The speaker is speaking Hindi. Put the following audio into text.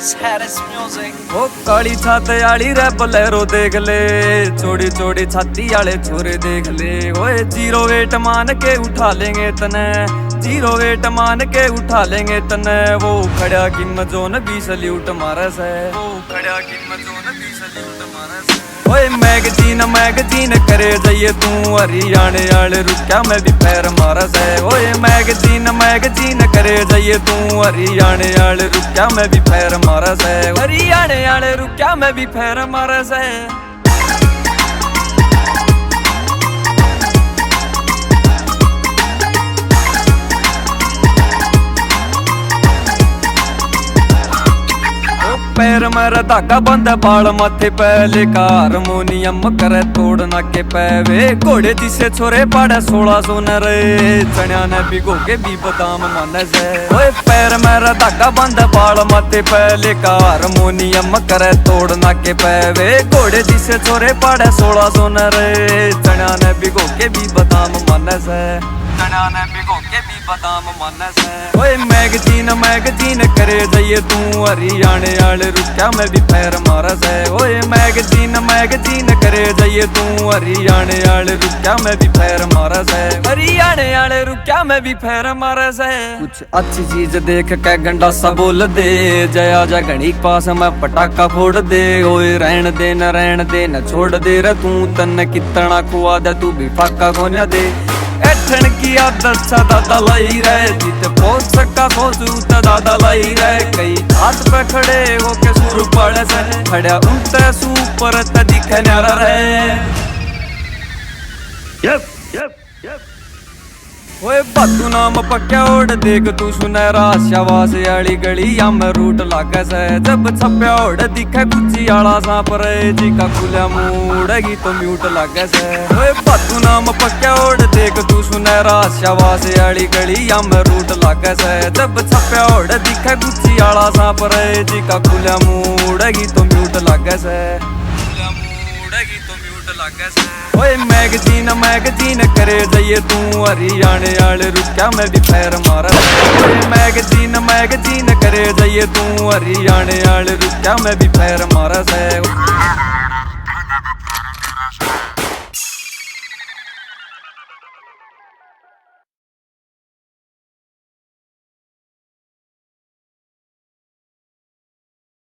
Saddest music। ओ काली छात आली रे बोलेरो देख ले, चोड़ी चोड़ी छाती आले छोरे देख ले। ओए जीरो वेट मान के उठा लेंगे तने, जीरो वेट मान के उठा लेंगे तने। वो खड़ा की मजोन भी सल्यूट मारस है, वो खड़ा की मजोन भी सल्यूट मारस है। ओए मैगजीन करे जाइए तू, हरियाणे आले रुक्या में भी पैर मारस है। ओए मैगजीन करे जाइए तू, हरियाणे आले रुक्या में भी पैर मारस है। हरियाणे आले रुक्या में भी पैर मारस है। पैर मेरा धागा बंद बाल माथे पे, लेका हारमोनियम करे तोड़ नाके पे। वे घोड़े जिसे छोरे पाड़े 1600 न रे, चनिया ने भिगो के भी बादाम माने से। ओए पैर मेरा धागा बंद बाल माथे पे, लेका हारमोनियम करे तोड़ नाके पे। वे घोड़े जिसे छोरे पाड़े 1600 न रे, चनिया ने भिगो के भी बादाम माने से, चनिया ने भिगो के भी बादाम माने से। ओए मैगजीन करे जाइए तू, हरियाणे आले रुक्या में भी पैर मारस है। ओए मैगजीन करे जाइए तू, हरियाणे आले रुक्या में भी पैर मारस है। हरियाणे आले रुक्या में भी पैर मारस है। कुछ अच्छी चीज देख के गंडा सा बोल दे, जया जा घड़ी पास में पटाखा फोड़ दे। ओए रहन दे न छोड़ दे रे तू, तन कितना खुआ दे तू भी फाका खोना दे। ऐठन की आदत सा दादा लाई रहे, जित पहुंच सका पहुंचू तो दादा लाई रहे। कई हाथ पे खड़े होके सुर पड़े से, खड़ा उनते सुपर त दिखे न्यारा रहे। यप यप यप। ओए बातू नाम पक्या ओढ़ देख तू सुनहरा, शाबाश आली गली या में रूट लागे से। जब छप्या ओढ़ दिखे गुच्ची आला सांप रे, जी का खुला मुड़ेगी तो म्यूट लागे से। ओए बातू नाम पक्या ओढ़ देख तू सुनहरा, शाबाश आली गली या में रूट लागे से। जब छप्या ओढ़ दिखे गुच्ची आला सांप रे, जी का खुला मुड़ेगी तो म्यूट लागे से, मुड़ेगी तो म्यूट लागे से। ओए मैगजीन करे जाइए तू, हरियाणे आले रुक्या में भी पैर मारस है। ओए मैगजीन करे जाइए तू, हरियाणे आले रुक्या में भी पैर मारस है।